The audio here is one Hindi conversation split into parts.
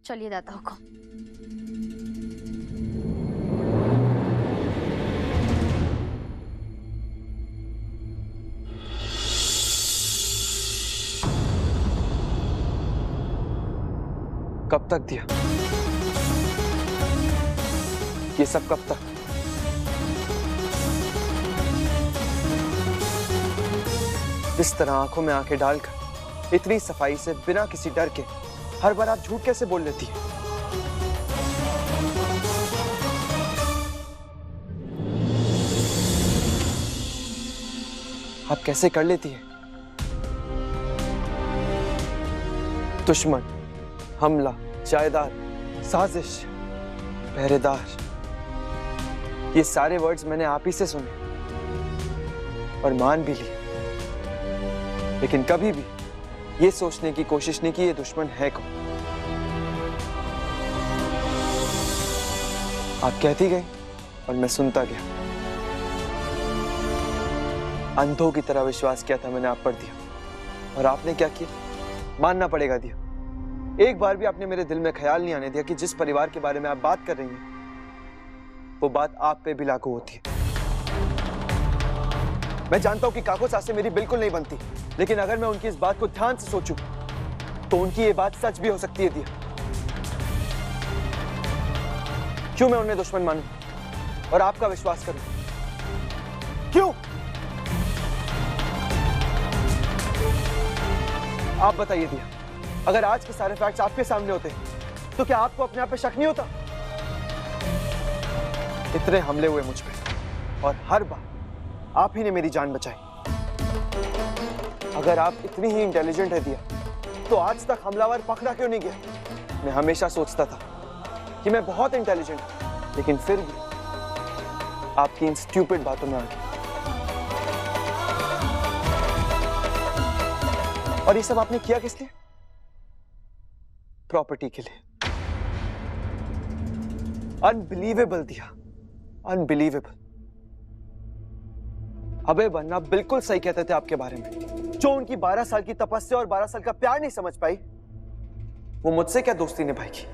चलिए दाता हुकुम। कब तक दिया ये सब, कब तक? इस तरह आंखों में आंखें डालकर इतनी सफाई से बिना किसी डर के हर बार आप झूठ कैसे बोल लेती है? आप कैसे कर लेती है? दुश्मन, हमला, जायदाद, साजिश, पहरेदार, ये सारे वर्ड्स मैंने आप ही से सुने और मान भी लिए, लेकिन कभी भी ये सोचने की कोशिश नहीं की ये दुश्मन है कौन। आप कहती गई और मैं सुनता गया। अंधों की तरह विश्वास किया था मैंने आप पर दिया, और आपने क्या किया? मानना पड़ेगा दिया। एक बार भी आपने मेरे दिल में ख्याल नहीं आने दिया कि जिस परिवार के बारे में आप बात कर रही हैं वो बात आप पे भी लागू होती है। मैं जानता हूं कि काको साथ से मेरी बिल्कुल नहीं बनती, लेकिन अगर मैं उनकी इस बात को ध्यान से सोचूं तो उनकी ये बात सच भी हो सकती है दिया। क्यों मैं उन्हें दुश्मन मानूं और आपका विश्वास करूं? क्यों? आप बताइए दिया, अगर आज के सारे फैक्ट्स आपके सामने होते तो क्या आपको अपने आप पे शक नहीं होता? इतने हमले हुए मुझ पे और हर बार आप ही ने मेरी जान बचाई। अगर आप इतनी ही इंटेलिजेंट है दिया तो आज तक हमलावर पकड़ा क्यों नहीं गया? मैं हमेशा सोचता था कि मैं बहुत इंटेलिजेंट हूं, लेकिन फिर भी आपकी इन स्टूपिड बातों में आ गया। और ये सब आपने किया किस लिए? प्रॉपर्टी के लिए। अनबिलीवेबल दिया, अनबिलीवेबल। अबे बन्ना बिल्कुल सही कहते थे आपके बारे में। जो उनकी 12 साल की तपस्या और 12 साल का प्यार नहीं समझ पाई, वो मुझसे क्या दोस्ती निभाएगी?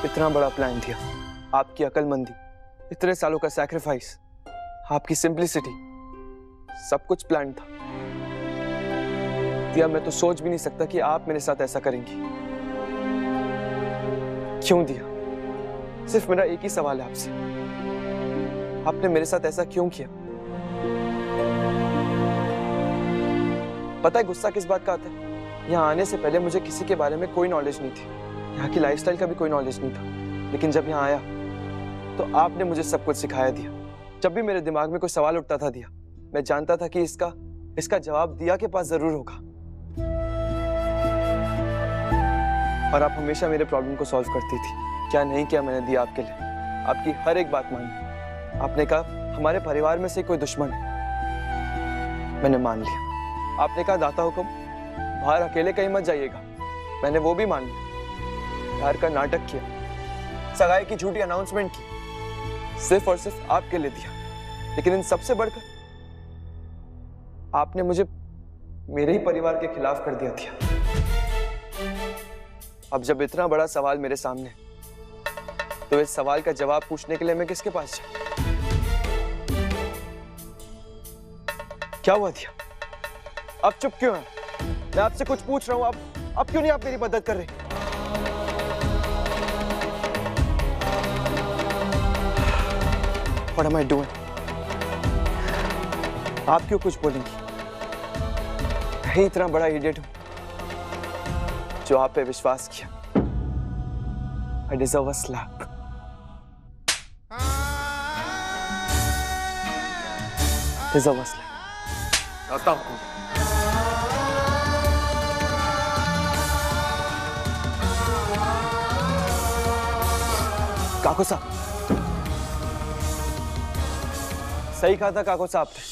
इतना बड़ा प्लान दिया, आपकी अकलमंदी, इतने सालों का सैक्रिफाइस, आपकी सिंप्लिसिटी, सब कुछ प्लान था दिया। मैं तो सोच भी नहीं सकता कि आप मेरे साथ ऐसा करेंगी। क्यों दिया? सिर्फ मेरा एक ही सवाल है आपसे, आपने मेरे साथ ऐसा क्यों किया? पता है गुस्सा किस बात का आता है? यहाँ आने से पहले मुझे किसी के बारे में कोई नॉलेज नहीं थी, यहाँ की लाइफस्टाइल का भी कोई नॉलेज नहीं था, लेकिन जब यहाँ आया तो आपने मुझे सब कुछ सिखाया दिया। जब भी मेरे दिमाग में कोई सवाल उठता था दिया, मैं जानता था कि इसका जवाब दिया के पास जरूर होगा। और आप हमेशा मेरे प्रॉब्लम को सॉल्व करती थी। क्या नहीं किया मैंने दिया आपके लिए? आपकी हर एक बात मानी। आपने कहा हमारे परिवार में से कोई दुश्मन है, मैंने मान लिया। आपने कहा दाता हुकुम बाहर अकेले कहीं मत जाइएगा, मैंने वो भी मान लिया। प्यार का नाटक किया, सगाई की झूठी अनाउंसमेंट की, सिर्फ और सिर्फ आपके लिए दिया। लेकिन इन सबसे बढ़कर आपने मुझे मेरे ही परिवार के खिलाफ कर दिया था। अब जब इतना बड़ा सवाल मेरे सामने, तो इस सवाल का जवाब पूछने के लिए मैं किसके पास जाऊं? क्या हुआ दिया? अब चुप क्यों है? मैं आपसे कुछ पूछ रहा हूं, अब क्यों नहीं आप मेरी मदद कर रहे? What am I doing? आप क्यों कुछ बोलेंगी? मैं ही इतना बड़ा इडियट हूं जो आप पे विश्वास किया। I deserve a slap. Deserve a slap. आता हूं। काको साहब, सही कहा था काको साहब ने।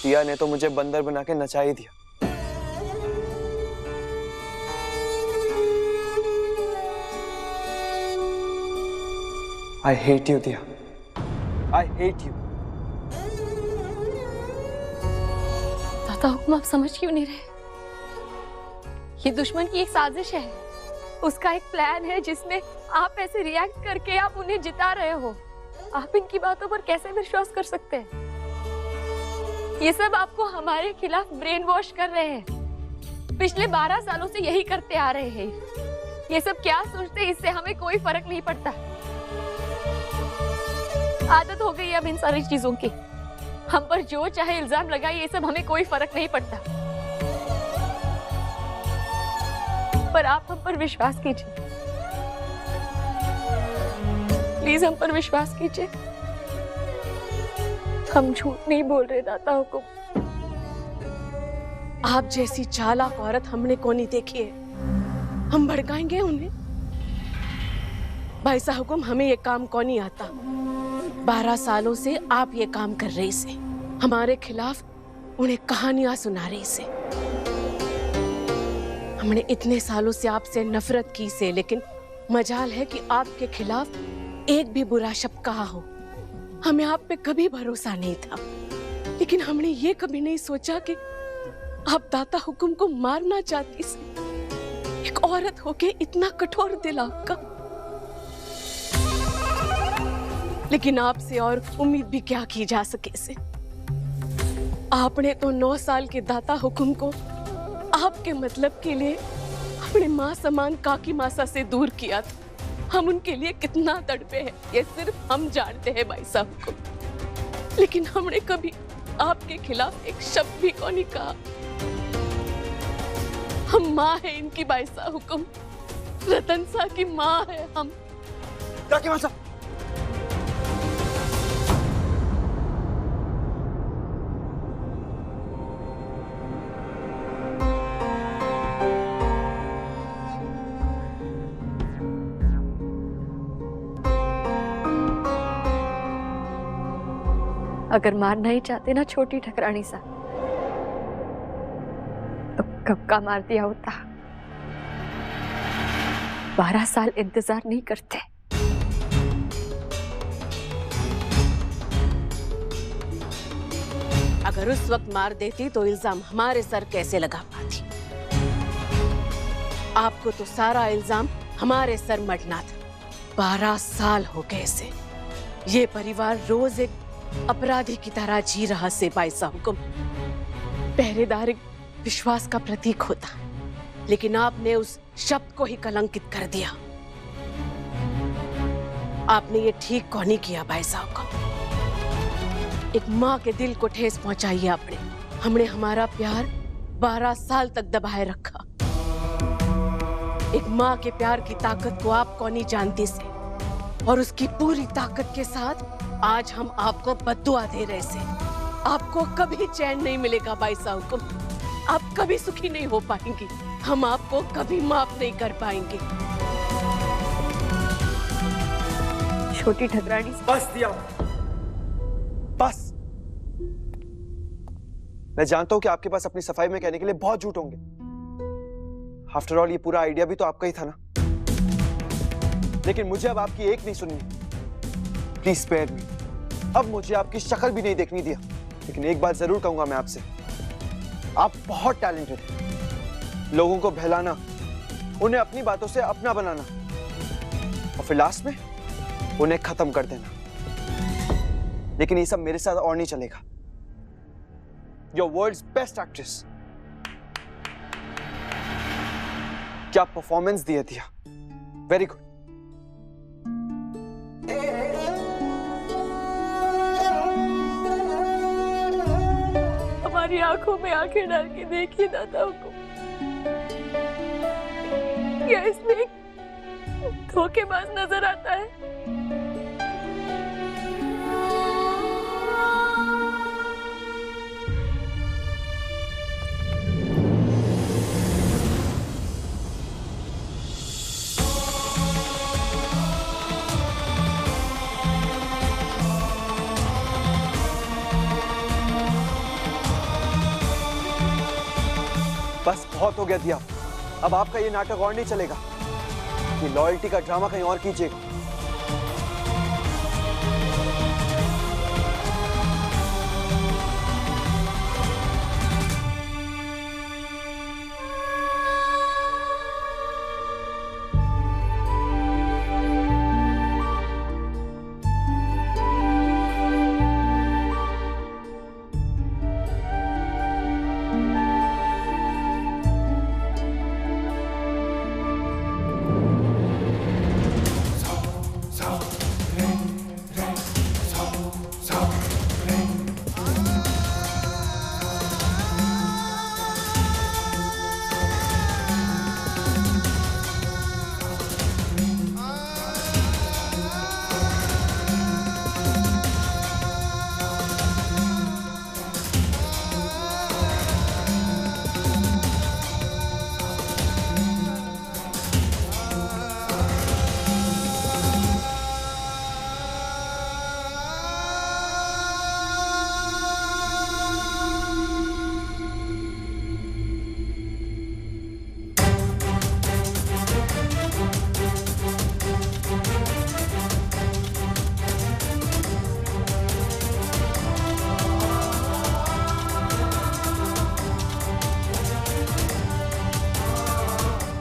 दिया ने तो मुझे बंदर बना के नचा ही दिया। I hate you, दिया। I hate you। दादा हुक्म, आप समझ क्यों नहीं रहे? ये दुश्मन की एक साजिश है, उसका एक प्लान है जिसमें आप ऐसे रिएक्ट करके आप उन्हें जिता रहे हो। आप इनकी बातों पर कैसे विश्वास कर सकते हैं? ये सब आपको हमारे खिलाफ ब्रेन वॉश कर रहे हैं। पिछले 12 सालों से यही करते आ रहे हैं। ये सब क्या सोचते हैं, इससे हमें कोई फर्क नहीं पड़ता। आदत हो गई है अब इन सारी चीजों की। हम पर जो चाहे इल्जाम लगाए, ये सब हमें कोई फर्क नहीं पड़ता। पर आप हम पर विश्वास कीजिए, प्लीज हम पर विश्वास कीजिए। हम झूठ नहीं बोल रहे दाता हुकुम। आप जैसी चालाक औरत हमने कौन ही देखी है। हम भड़काएंगे उन्हें? भाई साहब हुकुम, हमें ये काम कौन ही आता। 12 सालों से आप ये काम कर रहे से, हमारे खिलाफ उन्हें कहानियां सुना रही से। हमने इतने सालों से आपसे नफरत की से, लेकिन मजाल है कि आपके खिलाफ एक भी बुरा शब्द कहा हो। हमें आप पे कभी भरोसा नहीं था, लेकिन हमने ये कभी नहीं सोचा कि आप दाता हुकुम को मारना चाहती से। एक औरत होके इतना कठोर दिल आपका। लेकिन आपसे और उम्मीद भी क्या की जा सके से। आपने तो 9 साल के दाता हुकुम को आपके मतलब के लिए अपने माँ समान काकी मासा से दूर किया था। हम उनके लिए कितना तड़पे हैं ये सिर्फ हम जानते हैं भाई साहब को। लेकिन हमने कभी आपके खिलाफ एक शब्द भी कौन नहीं कहा। हम माँ है इनकी भाई साहब हुकुम, रतन सा की माँ है हम। काकी मासा, अगर मारना ही चाहते ना छोटी ठकरानी सा, तो कब का मार दिया होता। 12 साल इंतजार नहीं करते। अगर उस वक्त मार देती तो इल्जाम हमारे सर कैसे लगा पाती। आपको तो सारा इल्जाम हमारे सर मढ़ना था। 12 साल हो गए से ये परिवार रोज एक अपराधी की तरह जी रहा से भाई साहब हुकुम। पहरेदार एक विश्वास का प्रतीक होता, लेकिन आपने उस शब्द को ही कलंकित कर दिया। आपने ये ठीक कौन नहीं किया भाई साहब को। एक माँ के दिल को ठेस पहुंचाई आपने। हमने हमारा प्यार 12 साल तक दबाए रखा। एक माँ के प्यार की ताकत को आप कौन नहीं जानती से, और उसकी पूरी ताकत के साथ आज हम आपको बद्दुआ दे रहे से। आपको कभी चैन नहीं मिलेगा भाई साहब को। आप कभी सुखी नहीं हो पाएंगी। हम आपको कभी माफ नहीं कर पाएंगे। छोटी ठकरानी, बस दिया, बस। मैं जानता हूं कि आपके पास अपनी सफाई में कहने के लिए बहुत झूठ होंगे। आफ्टर ऑल ये पूरा आइडिया भी तो आपका ही था ना। लेकिन मुझे अब आपकी एक नहीं सुननी। Please spare me. अब मुझे आपकी शक्ल भी नहीं देखनी दिया। लेकिन एक बात जरूर कहूंगा मैं आपसे, आप बहुत टैलेंटेड हैं। लोगों को बहलाना, उन्हें अपनी बातों से अपना बनाना, और फिर लास्ट में उन्हें खत्म कर देना। लेकिन ये सब मेरे साथ और नहीं चलेगा। You're world's best actress। क्या परफॉर्मेंस दिया दिया, वेरी गुड। हमारी आंखों में आंखें डाल के देखिए दादाओं को। क्या इसमें एक धोखेबाज नजर आता है? बस बहुत हो गया दिया। अब आपका ये नाटक और नहीं चलेगा। ये लॉयल्टी का ड्रामा कहीं और कीजिएगा।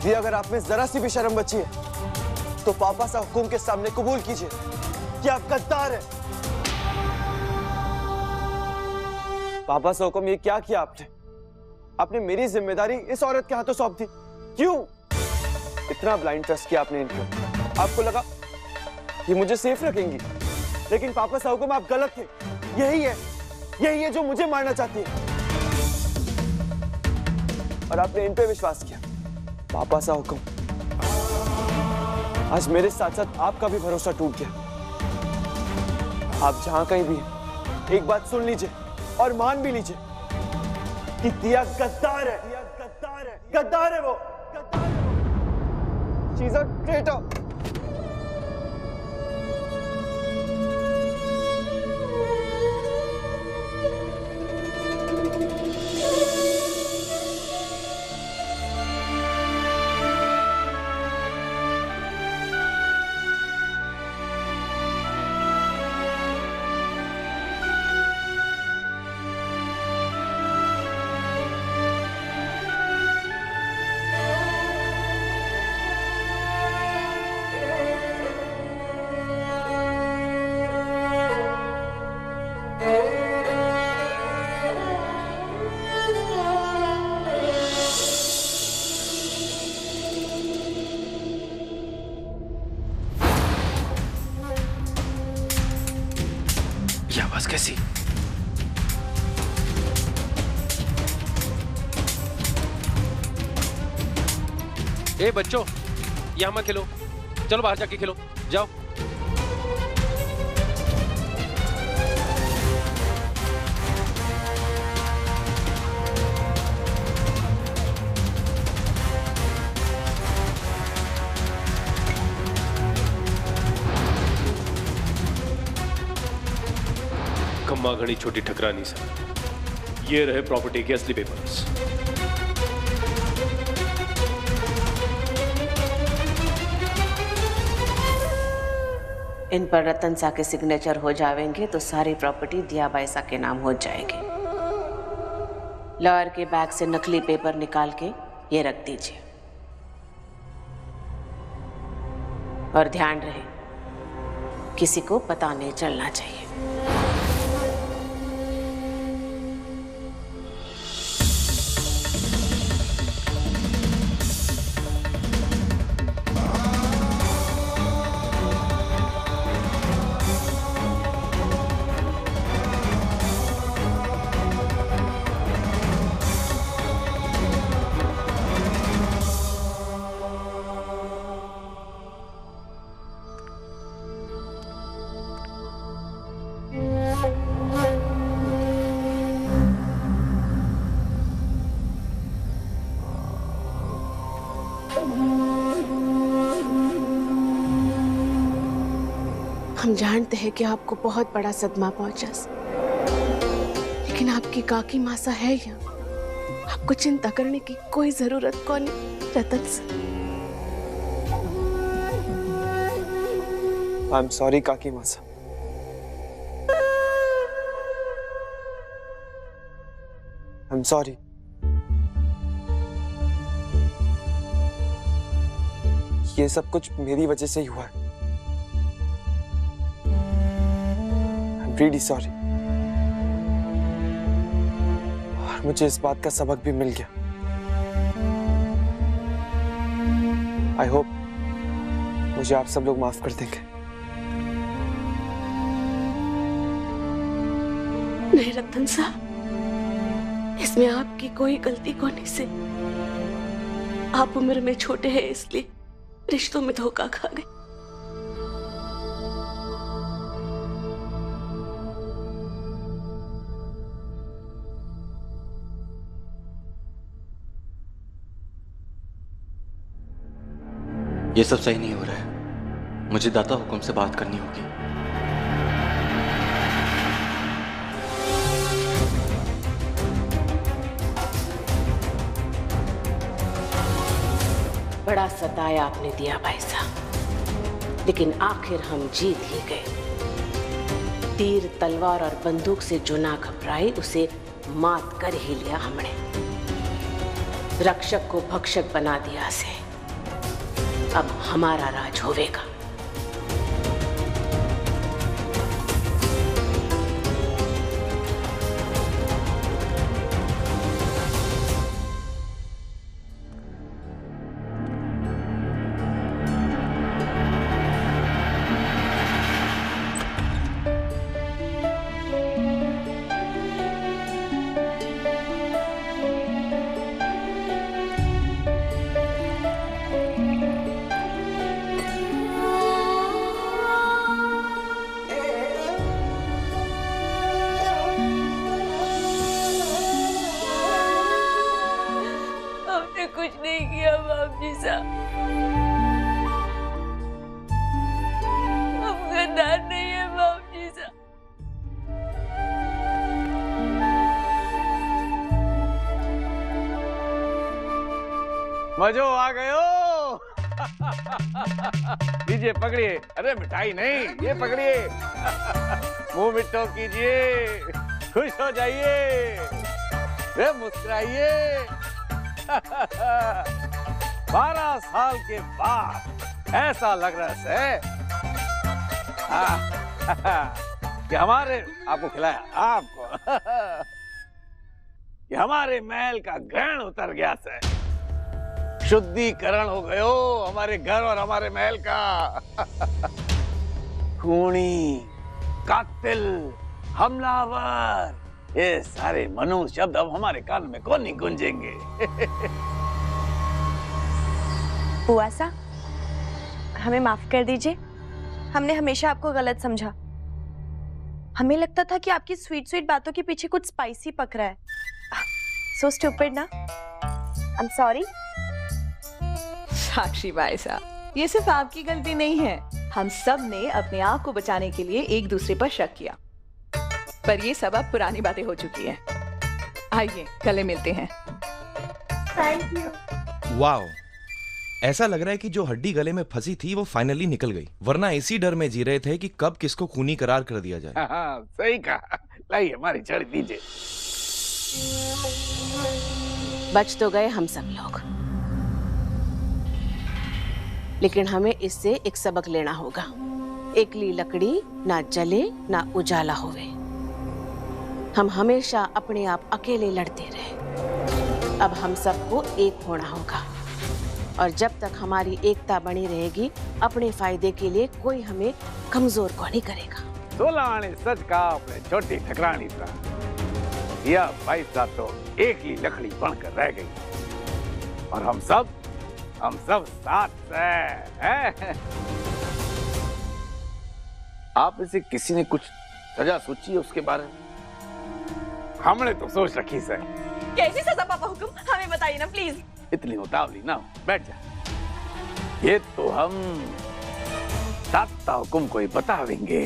जी अगर आप में जरा सी भी शर्म बची है तो पापा सा हुकुम के सामने कबूल कीजिए कि आप गद्दार हैं। पापा सा हुकुम, ये क्या किया आपने? आपने मेरी जिम्मेदारी इस औरत के हाथों सौंप दी। क्यों इतना ब्लाइंड ट्रस्ट किया आपने इनको? आपको लगा कि मुझे सेफ रखेंगी, लेकिन पापा सा हुकुम आप गलत थे। यही है जो मुझे मारना चाहती है, और आपने इन पे विश्वास किया। पापा सा हुकुम, आज मेरे साथ साथ आपका भी भरोसा टूट गया। आप जहां कहीं भी हैं, एक बात सुन लीजिए और मान भी लीजिए कि दिया गद्दार है। गद्दार है वो। She's a traitor. ये आवाज कैसी? ए बच्चों, यहां मत खेलो, चलो बाहर जाके खेलो, जाओ। खम्मा घड़ी छोटी ठकरानी सर, ये रहे प्रॉपर्टी के असली पेपर्स। इन पर रतन सा के सिग्नेचर हो जाएंगे तो सारी प्रॉपर्टी दिया बाईसा के नाम हो जाएगी। लॉयर के बैग से नकली पेपर निकाल के ये रख दीजिए, और ध्यान रहे किसी को पता नहीं चलना चाहिए। हम जानते हैं कि आपको बहुत बड़ा सदमा पहुंचा, लेकिन आपकी काकी मासा है यहाँ। आपको चिंता करने की कोई जरूरत कौन है रतन से। आई एम सॉरी काकी मासा। I am sorry. ये सब कुछ मेरी वजह से ही हुआ है। I am really sorry. और मुझे इस बात का सबक भी मिल गया। आई होप मुझे आप सब लोग माफ कर देंगे। नहीं रतन साहब, इसमें आपकी कोई गलती कोनी से। आप उम्र में छोटे हैं, इसलिए रिश्तों में धोखा खा गए। ये सब सही नहीं हो रहा है। मुझे दाता हुकुम से बात करनी होगी। बड़ा सताया आपने दिया भाई साहब, लेकिन आखिर हम जीत ही गए। तीर तलवार और बंदूक से जो ना घबराई, उसे मात कर ही लिया हमने। रक्षक को भक्षक बना दिया से। अब हमारा राज होवेगा। कुछ नहीं किया बाप जी साहब, हम गद्दार नहीं है बाप जी साहब। मजो आ गयो। लीजिए पकड़िए। अरे मिठाई नहीं, ये पकड़िए। मुंह मिठो कीजिए, खुश हो जाइए, रे मुस्कुराइए। 12 साल के बाद ऐसा लग रहा है कि हमारे आपको खिलाया आपको कि हमारे महल का ग्रहण उतर गया से, शुद्धिकरण हो गयो हमारे घर और हमारे महल का। खूनी, कातिल, हमलावर, ये सारे मनुष्य शब्द अब हमारे कान में कौन नहीं गूंजेंगे। बुआ सा, हमें माफ कर दीजिए, हमने हमेशा आपको गलत समझा। हमें लगता था कि आपकी स्वीट स्वीट बातों के पीछे कुछ स्पाइसी पक रहा है। सो स्टूपिड ना। I am sorry. Sakshi by साहब, ये सिर्फ आपकी गलती नहीं है, हम सब ने अपने आप को बचाने के लिए एक दूसरे पर शक किया, पर ये सब अब पुरानी बातें हो चुकी हैं। आइए गले मिलते हैं। Thank you. वाओ, ऐसा लग रहा है कि जो हड्डी गले में फंसी थी वो फाइनली निकल गई, वरना इसी डर में जी रहे थे कि कब किसको खूनी करार कर दिया जाए। हाँ, सही कहा। लाइए हमारी छड़ी दीजिए। बच तो गए हम सब लोग, लेकिन हमें इससे एक सबक लेना होगा। एकली लकड़ी ना जले ना उजाला होवे। हम हमेशा अपने आप अकेले लड़ते रहे। अब हम सबको एक होना होगा, और जब तक हमारी एकता बनी रहेगी, अपने फायदे के लिए कोई हमें कमजोर को नहीं करेगा। 16 आने सच का अपने छोटी ठकरानी था। या भाई साहब तो एक ही लकड़ी बनकर रह गई, और हम सब साथ हैं। आप इसे किसी ने कुछ सजा सोची है उसके बारे में? हमने तो सोच रखी सर। कैसी सजा पापा हुक्म, हमें बताइए ना प्लीज। इतनी उतावली ना, बैठ जा। ये तो हम साता हुक्म को ही बतावेंगे।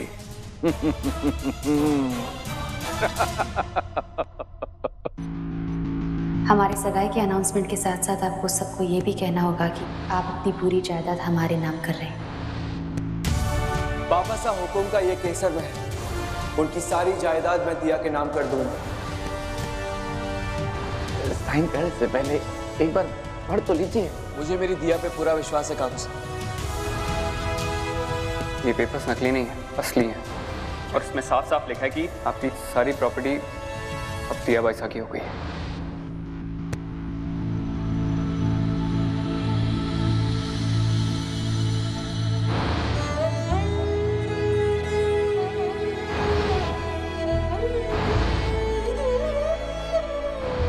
हमारे सगाई के अनाउंसमेंट के साथ साथ आपको सबको ये भी कहना होगा कि आप अपनी पूरी जायदाद हमारे नाम कर रहे हैं। बाबा सा हुकुम का ये केसर में है, उनकी सारी जायदाद मैं दिया के नाम कर दूंगा। साइन करने से पहले एक बार पढ़ तो लीजिए। मुझे मेरी दिया पे पूरा विश्वास है काकू साहब। ये पेपर्स नकली नहीं है, असली है, और इसमें साफ साफ लिखा है कि आपकी सारी प्रॉपर्टी अब दिया बाईसा की हो गई है।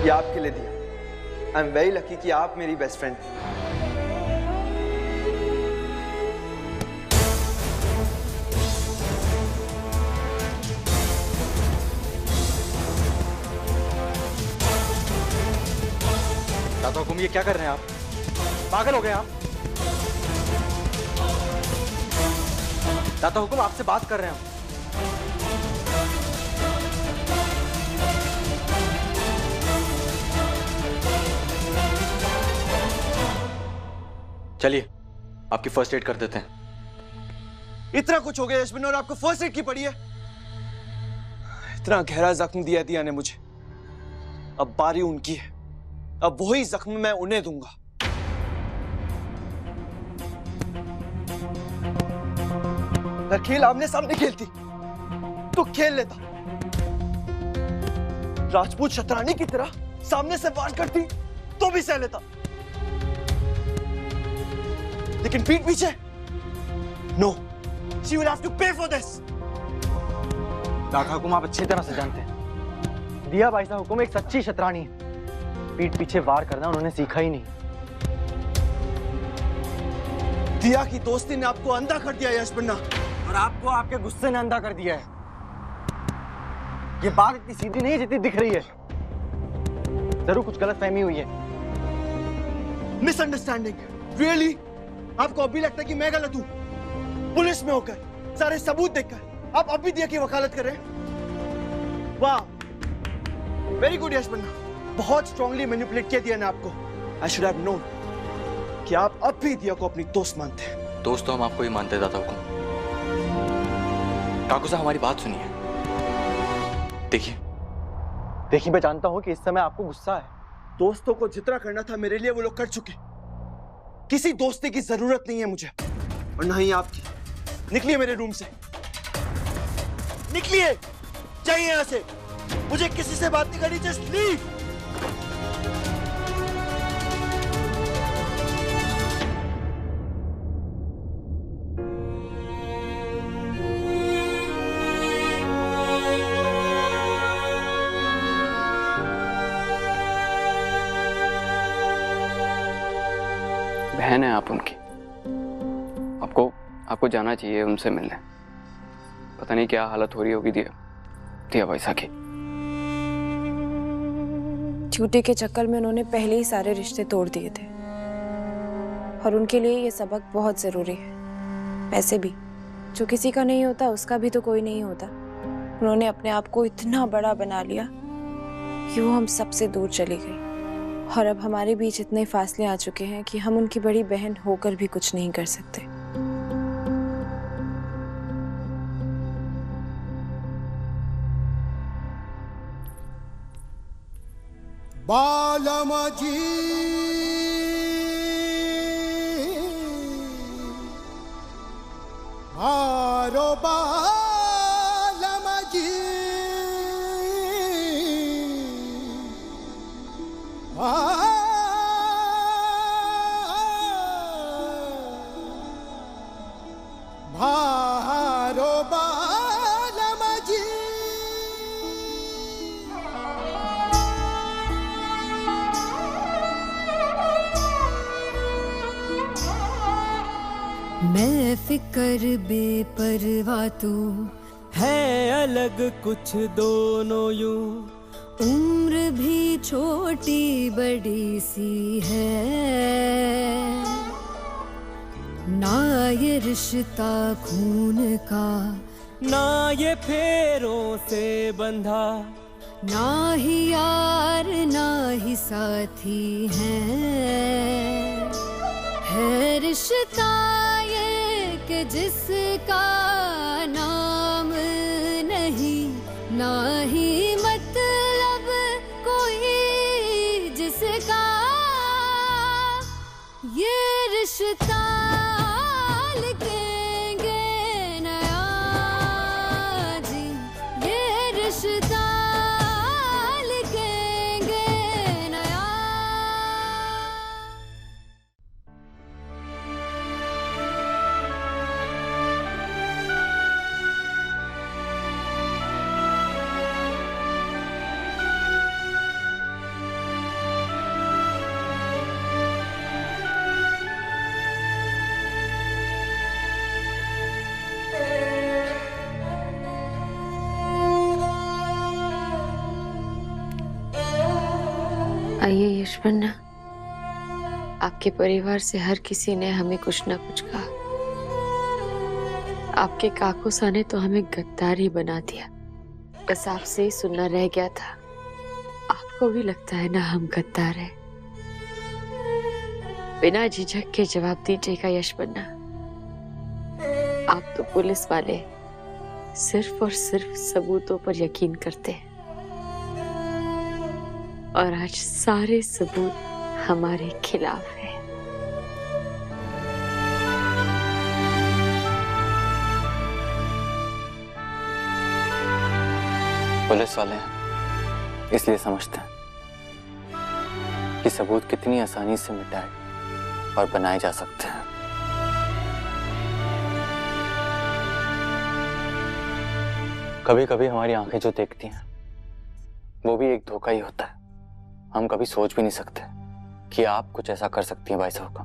ये आपके लिए दिया। आई एम वेरी लकी कि आप मेरी बेस्ट फ्रेंड। दादा हुकुम, ये क्या कर रहे हैं आप? पागल हो गए आप? दादा हुकुम, आपसे बात कर रहे हैं हम। चलिए आपकी फर्स्ट एड कर देते हैं। इतना कुछ हो गया यशबिन, और आपको फर्स्ट एड की पड़ी है? इतना गहरा जख्म दिया दिया ने मुझे, अब बारी उनकी है। अब वही जख्म मैं उन्हें दूंगा। अगर खेल आमने सामने खेलती तो खेल लेता, राजपूत शतरानी की तरह सामने से वार करती तो भी सह लेता, लेकिन पीठ पीछे no, she will have to pay for this। दादा हुकुम आप अच्छी तरह से जानते हैं, दिया बाईसा हुकुम एक सच्ची शतरानी है। पीठ पीछे वार करना उन्होंने सीखा ही नहीं। दिया की दोस्ती ने आपको अंधा कर दिया यश बन्ना, और आपको आपके गुस्से ने अंधा कर दिया है। ये बात इतनी सीधी नहीं जितनी दिख रही है। जरूर कुछ गलतफहमी हुई है। Misunderstanding, really? आपको अभी लगता है कि मैं गलत हूं? पुलिस में होकर, सारे सबूत देखकर आप अभी दिया की वकालत कर रहे हैं? वाह, वेरी गुड यश बन्ना, बहुत स्ट्रांगली मैनिपुलेट किया दिया ने आपको। आई शुड हैव नोन कि आप अब भी दिया को अपनी दोस्त मानते हैं। दोस्त तो हम आपको ही मानते दादा हुकुम। काकू साहब हमारी बात सुनिए। देखिए मैं जानता हूं कि इस समय आपको गुस्सा है। दोस्तों को जितना करना था मेरे लिए वो लोग कर चुके। किसी दोस्ती की जरूरत नहीं है मुझे, और ना ही आपकी। निकलिए मेरे रूम से, निकलिए, जाइए यहां से। मुझे किसी से बात नहीं करनी, जस्ट लीव। बहन है आप उनकी, आपको जाना चाहिए उनसे मिलने। पता नहीं क्या हालत हो रही होगी दिया बाईसा की। छूटे के चक्कर में उन्होंने पहले ही सारे रिश्ते तोड़ दिए थे, और उनके लिए ये सबक बहुत जरूरी है। वैसे भी जो किसी का नहीं होता उसका भी तो कोई नहीं होता। उन्होंने अपने आप को इतना बड़ा बना लिया कि वो हम सबसे दूर चली गई, और अब हमारे बीच इतने फासले आ चुके हैं कि हम उनकी बड़ी बहन होकर भी कुछ नहीं कर सकते। बालमजी आरो बालमजी भारो बालमजी। मैं फिकर बेपरवाह तू है अलग कुछ दोनों यूं, उम्र भी छोटी बड़ी सी है, ना ये रिश्ता खून का, ना ये फेरों से बंधा, ना ही यार ना ही साथी है रिश्ता ये कि जिसका नाम नहीं, ना ही मतलब कोई जिसका, ये रिश्ता लिखेंगे नया जी, ये रिश्ता लिखेंगे नया। आइए यश बन्ना, आपके परिवार से हर किसी ने हमें कुछ न कुछ कहा। आपके काकू सा ने तो हमें गद्दारी बना दिया। बस आपसे ही सुनना रह गया था। आपको भी लगता है ना हम गद्दार हैं? बिना झिझक के जवाब दीजिएगा यश बन्ना। आप तो पुलिस वाले सिर्फ और सिर्फ सबूतों पर यकीन करते हैं, और आज सारे सबूत हमारे खिलाफ हैं। पुलिस वाले हैं, इसलिए समझते हैं कि सबूत कितनी आसानी से मिटाए और बनाए जा सकते हैं। कभी कभी हमारी आंखें जो देखती हैं वो भी एक धोखा ही होता है। हम कभी सोच भी नहीं सकते कि आप कुछ ऐसा कर सकती हैं बाइसा हुक्म।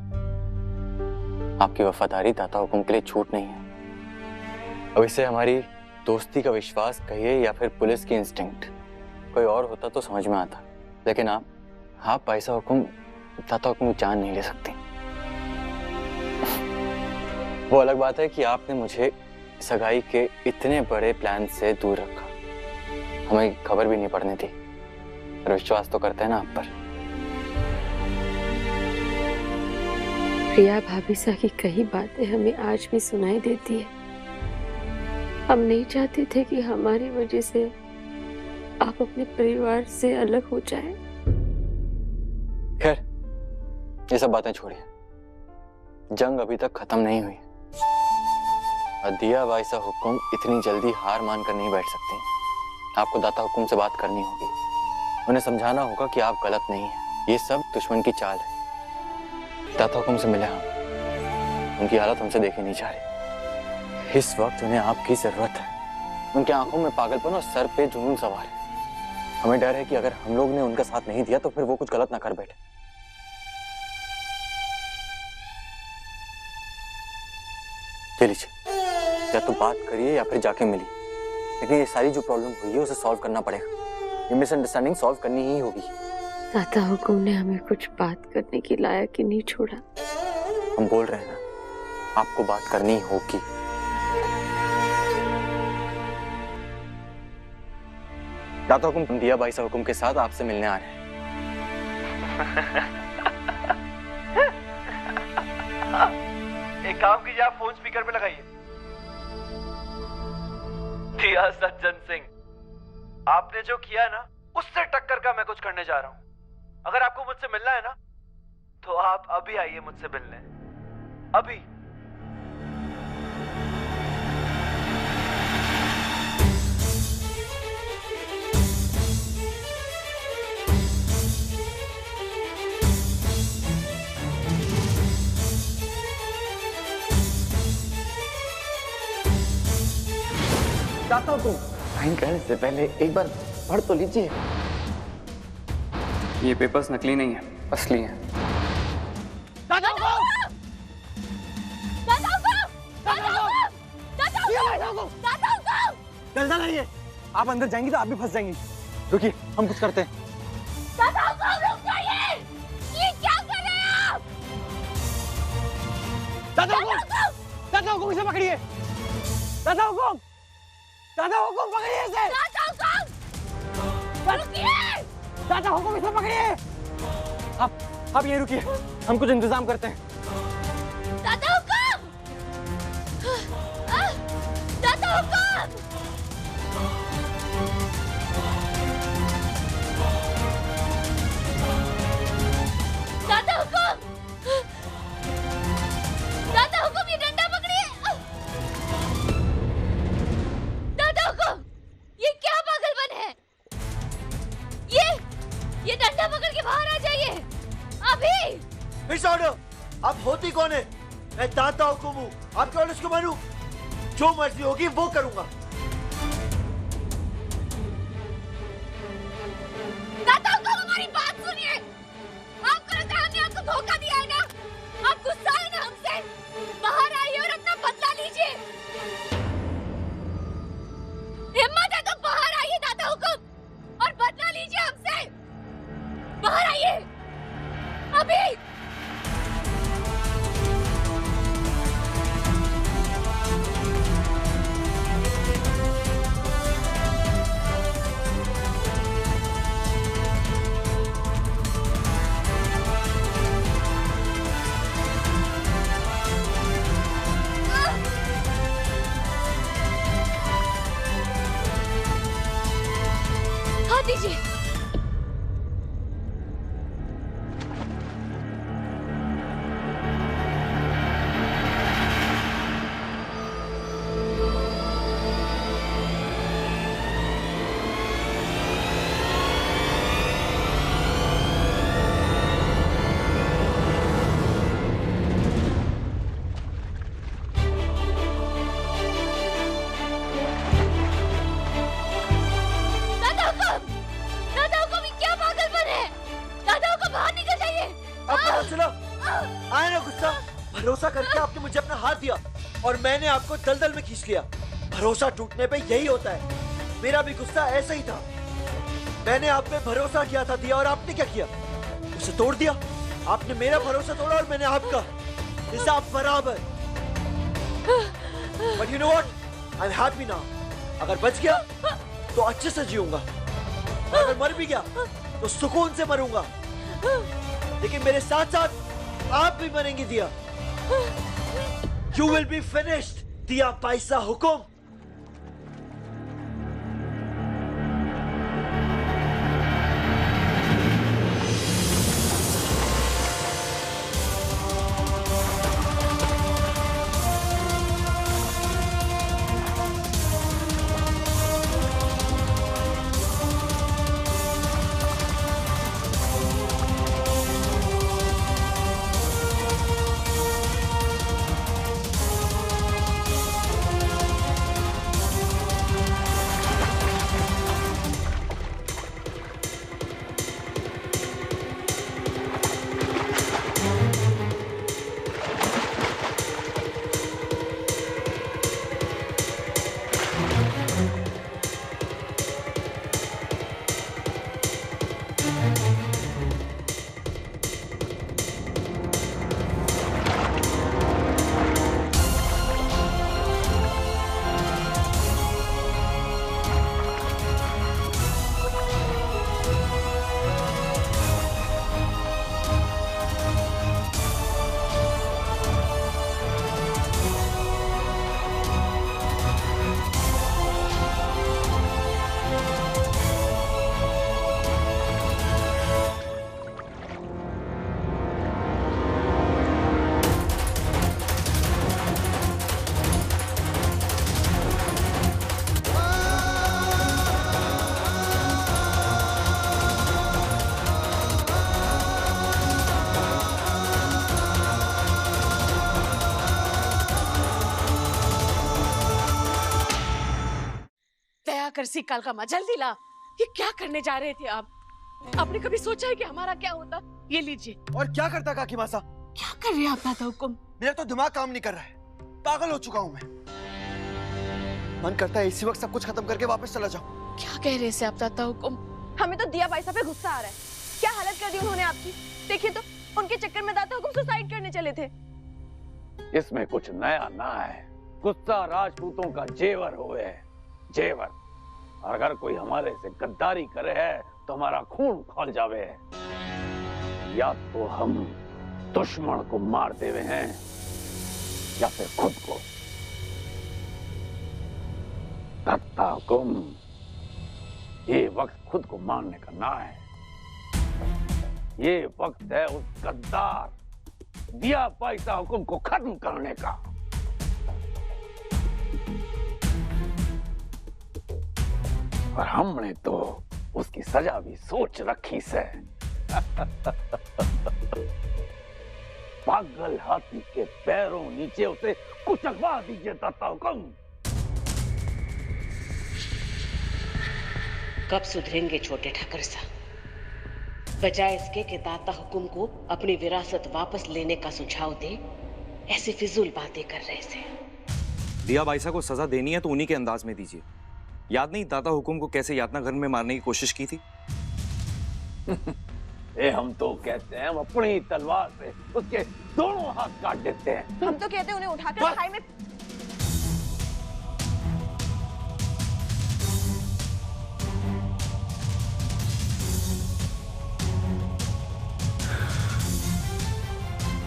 आपकी वफादारी दाता हुक्म के लिए छूट नहीं है। अब इसे हमारी दोस्ती का विश्वास कहिए या फिर पुलिस की इंस्टिंक्ट, कोई और होता तो समझ में आता, लेकिन आप बाइसा हुक्म दाता हुक्म की जान नहीं ले सकती। वो अलग बात है कि आपने मुझे सगाई के इतने बड़े प्लान से दूर रखा, हमें खबर भी नहीं पड़ने दी, और विश्वास तो करते हैं ना आप पर। प्रिया भाभी सा की कई बातें हमें आज भी सुनाई देती है। हम नहीं चाहते थे कि हमारी वजह से आप अपने परिवार से अलग हो जाएं। खैर, ये सब बातें छोड़िए, जंग अभी तक खत्म नहीं हुई और दिया बाइसा हुक्म इतनी जल्दी हार मान कर नहीं बैठ सकती। आपको दाता हुक्म से बात करनी होगी, उन्हें समझाना होगा कि आप गलत नहीं हैं। ये सब दुश्मन की चाल है। दाता हुक्म से मिले हम, उनकी हालत हमसे देखी नहीं जा रही। इस वक्त उन्हें आपकी जरूरत है। उनकी आंखों में पागलपन और सर पे जुनून सवार है। हमें डर है कि अगर हम लोग ने उनका साथ नहीं दिया तो फिर वो कुछ गलत ना कर बैठे। ले लीजिए, या तो बात करिए या फिर जाके मिलिए, लेकिन ये सारी जो प्रॉब्लम हुई है उसे सॉल्व करना पड़ेगा। ये मिसअंडरस्टैंडिंग सॉल्व करनी ही होगी। दाता हुक्म ने हमें कुछ बात करने की लायक ही नहीं छोड़ा। हम बोल रहे हैं ना, आपको बात करनी होगी। दाता हुक्म दिया बाइसा हुक्म के साथ आपसे मिलने आ रहे हैं। एक काम कीजिए, आप फोन स्पीकर पे लगाइए। दिया सज्जन सिंह, आपने जो किया है ना, उससे टक्कर का मैं कुछ करने जा रहा हूं। अगर आपको मुझसे मिलना है ना, तो आप अभी आइए मुझसे मिलने, अभी। चाहता हूं साइन करने से पहले एक बार पढ़ तो लीजिए। ये पेपर्स नकली नहीं है, असली है। जल्दा लाइए, आप अंदर जाएंगी तो आप भी फंस जाएंगी। रुकिए, हम कुछ करते हैं। दादा हुकुम इसे पकड़िए। दादा हुकुम पकड़िए इसे। दादा हुकुम इसे पकड़िए। आप ये रुकिए, हम कुछ इंतजाम करते हैं। दादा हुकुम! दादा हुकुम! दादा हुकुम! दादा हुकुम, ये डंडा पकड़िए। दादा हुकुम, ये क्या पागलपन है? ये डंडा पकड़ के बाहर आ जाइए अभी। मिस ऑर्डर, आप होती कौन है? मैं दाता हुकुम हूँ, आपके ऑर्डर्स को मानूं, जो मर्जी होगी वो करूंगा। दाता हुकुम, हमारी बात सुनिए। आपको लगता है हमने आपको धोखा दिया है ना? आप गुस्सा है ना हमसे? बाहर आइए और अपना बदला लीजिए। हिम्मत है तो बाहर आइए दाता हुकुम, और बदला लीजिए हमसे। बाहर आइए अभी। करके आपने मुझे अपना हाथ दिया और मैंने आपको दलदल में खींच लिया। भरोसा टूटने पे यही होता है। मेरा भी गुस्सा ऐसा ही था। मैंने आप पे भरोसा किया था दिया, और आपने क्या किया? उसे तोड़ दिया। आपने मेरा भरोसा तोड़ा और मैंने आपका। हिसाब बराबर। But you know what? I'm happy now. अगर बच गया तो अच्छे से जीऊंगा, और अगर मर भी गया तो सुकून से मरूंगा। लेकिन मेरे साथ साथ आप भी मरेंगी दिया। You will be finished, दिया पैसा हुकुम। कर सी काल का जल्दी ला। ये क्या करने जा रहे थे आप? आपने कभी सोचा है कि हमारा क्या होता? ये लीजिए। और क्या करता काकी मासा? क्या कर रहे हैं आप दाता हुकुम? मेरा तो दिमाग काम नहीं कर रहा है। पागल हो चुका हूँ मैं। मन करता है इसी वक्त सब कुछ खत्म करके वापस चला जाऊं। क्या कह रहे हैं आप दाता हुकुम? हमें तो दिया भाई साहब पे गुस्सा आ रहा है। क्या हालत कर दी उन्होंने आपकी। देखिए तो उनके चक्कर में दाता हुकुम सुसाइड करने चले थे। इसमें कुछ नया ना है। गुस्सा राजपूतों का जेवर हुए है, जेवर। और अगर कोई हमारे से गद्दारी करे है तो हमारा खून खौल जावे है। या तो हम दुश्मन को मार देवे हैं या फिर खुद को। दत्ता हुकुम, ये वक्त खुद को मारने का ना है। ये वक्त है उस गद्दार दिया पैसा हुकुम को खत्म करने का। और हमने तो उसकी सजा भी सोच रखी से। पागल हाथी के पैरों नीचे उसे कुचलवा दीजिए दत्ता हुकुम। कब सुधरेंगे छोटे ठाकर साहब? बजाय इसके कि दाता हुकुम को अपनी विरासत वापस लेने का सुझाव दे, ऐसी फिजूल बातें कर रहे थे। दिया बाईसा को सजा देनी है तो उन्हीं के अंदाज में दीजिए। याद नहीं दाता हुकुम को कैसे यातना घर में मारने की कोशिश की थी? ये हम तो कहते हैं हम अपनी तलवार से उसके दोनों हाथ काट देते हैं। हम तो कहते हैं उन्हें उठाकर खाई में।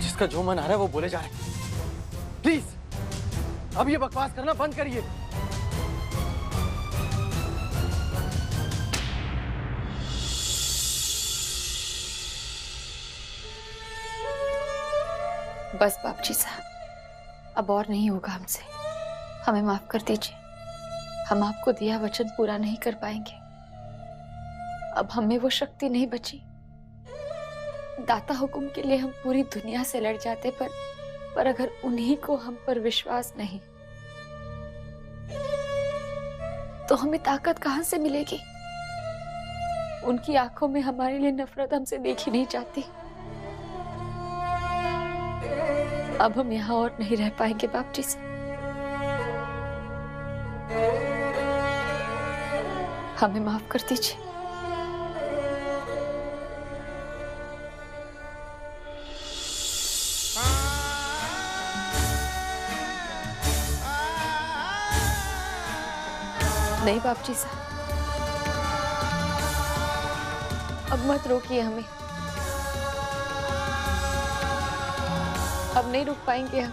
जिसका जो मन आ रहा है वो बोले जा रहे हैं। प्लीज अब ये बकवास करना बंद करिए। बस बाबूजी साहब, अब और नहीं होगा हमसे। हमें माफ कर दीजिए। हम आपको दिया वचन पूरा नहीं कर पाएंगे। अब हमें वो शक्ति नहीं बची। दाता हुकुम के लिए हम पूरी दुनिया से लड़ जाते, पर अगर उन्हीं को हम पर विश्वास नहीं तो हमें ताकत कहां से मिलेगी? उनकी आंखों में हमारे लिए नफरत हमसे देखी नहीं जाती। अब हम यहाँ और नहीं रह पाएंगे बाप जी से। हमें माफ कर दीजिए। नहीं बाप जी साहब, अब मत रोकिए हमें। अब नहीं रुक पाएंगे हम।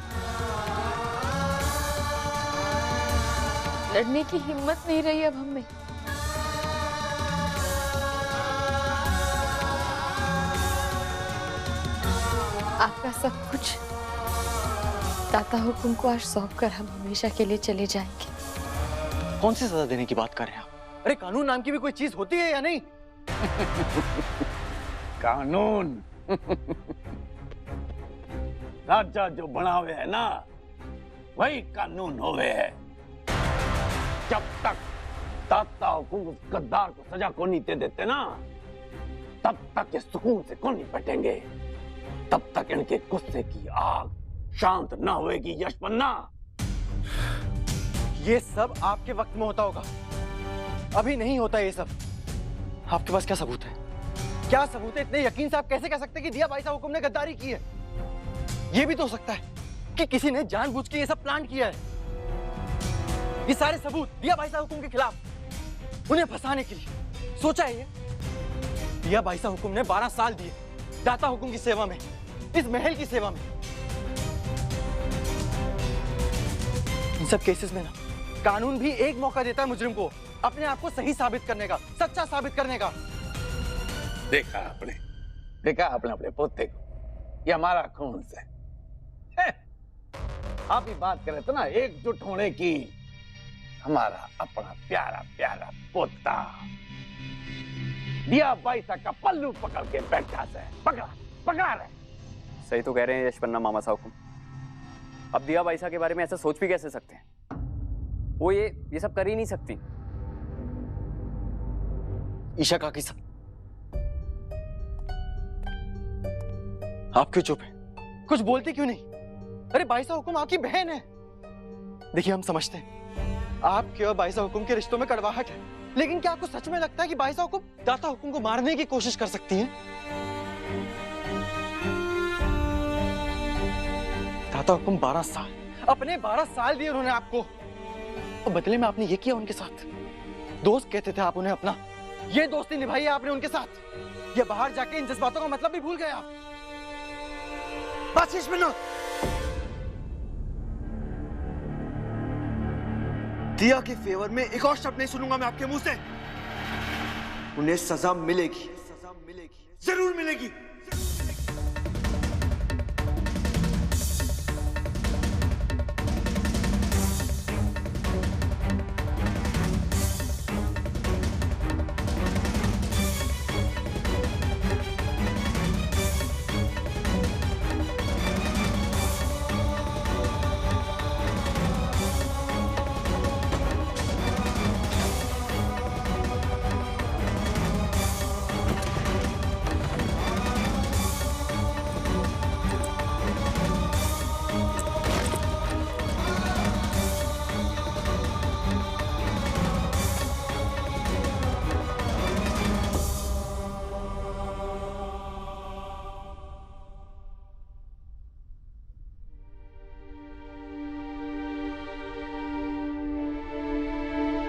लड़ने की हिम्मत नहीं रही अब हमें। आपका सब कुछ दाता हुकुम को आज सौंप कर हम हमेशा के लिए चले जाएंगे। कौन सी सजा देने की बात कर रहे हैं आप? अरे कानून नाम की भी कोई चीज होती है या नहीं? कानून राजा जो बनावे है ना, वही कानून होवे है। जब तक दाता हुकुम उस गद्दार को सजा को नहीं दे देते ना, तब तक ये सुकून से को नहीं बैठेंगे। तब तक इनके गुस्से की आग शांत ना होएगी यशपन्ना। ये सब आपके वक्त में होता होगा, अभी नहीं होता ये सब। आपके पास क्या सबूत है? क्या सबूत है? इतने यकीन से आप कैसे कह सकते हैं कि दिया भाई साहब हुकुम ने गद्दारी की है? ये भी तो हो सकता है कि किसी ने जानबूझ के ये सब प्लान किया है। ये सारे सबूत दिया भाई साहब हुकुम के खिलाफ, उन्हें फंसाने के लिए सोचा है ये। दिया भाई साहब हुकुम ने 12 साल दिए दाता हुकुम की सेवा में, इस महल की सेवा में। इन सब केसेस में ना कानून भी एक मौका देता है मुजरिम को अपने आप को सही साबित करने का, सच्चा साबित करने का। देखा आपने अपने पोते को, ये हमारा खून से है। आप ही बात करें तो ना एकजुट होने की। हमारा अपना प्यारा प्यारा पोता दिया भाई साहब का पल्लू पकड़ के बैठा से पकड़ा रहे। सही तो कह रहे हैं यशपन्ना मामा साहब। अब दिया भाई साहब के बारे में ऐसा सोच भी कैसे सकते हैं? वो ये सब कर ही नहीं सकती। ईशा काकी साहब, आप क्यों चुप हैं? कुछ बोलते क्यों नहीं? अरे भाई साहब हुकुम आपकी बहन है। देखिए हम समझते हैं आपके और भाई साहब हुकुम के रिश्तों में कड़वाहट है, लेकिन क्या आपको सच में लगता है कि भाई साहब हुकुम दाता हुकुम को मारने की कोशिश कर सकती हैं? दाता हुकुम 12 साल, अपने 12 साल दिए उन्होंने आपको, और बदले में आपने ये किया उनके साथ। दोस्त कहते थे आप उन्हें अपना, ये दोस्ती निभाई है आपने उनके साथ। ये बाहर जाके इन जज्बातों का मतलब भी भूल गए आप। बस यशपन्ना, दिया के फेवर में एक और शब्द नहीं सुनूंगा मैं आपके मुंह से। उन्हें सजा मिलेगी, जरूर मिलेगी।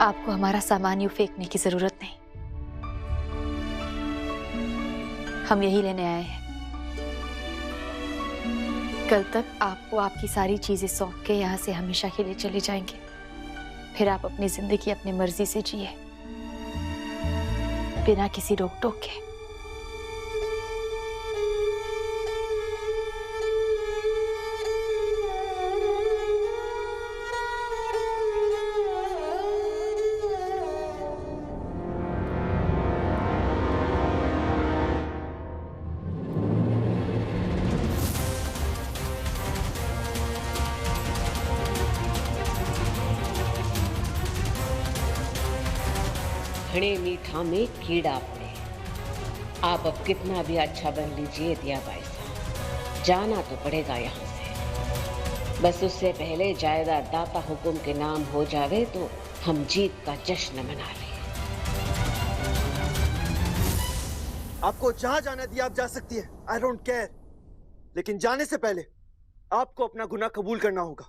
आपको हमारा सामान यूं फेंकने की जरूरत नहीं। हम यही लेने आए हैं। कल तक आपको आपकी सारी चीजें सौंप के यहाँ से हमेशा के लिए चले जाएंगे। फिर आप अपनी जिंदगी अपनी मर्जी से जिए, बिना किसी रोक टोक के। खड़े मीठा में कीड़ा पड़े। आप अब कितना भी अच्छा बन लीजिए दिया भाई साहब, जाना तो पड़ेगा यहाँ से। बस उससे पहले जायदाद दाता हुकुम के नाम हो जावे तो हम जीत का जश्न मना लें। आपको जहां जाना दिया आप जा सकती है, आई डोंट केयर, लेकिन जाने से पहले आपको अपना गुनाह कबूल करना होगा।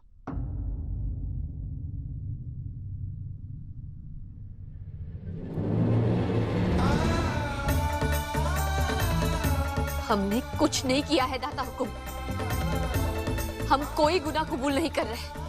हमने कुछ नहीं किया है दाता हुकुम, हम कोई गुनाह कबूल नहीं कर रहे।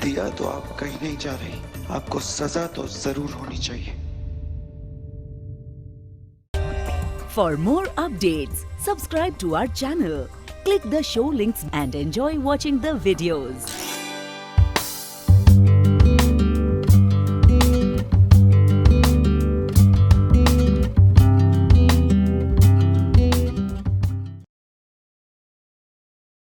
दिया तो आप कहीं नहीं जा रही, आपको सजा तो जरूर होनी चाहिए। For more updates, subscribe to our channel, click the show links and enjoy watching the videos.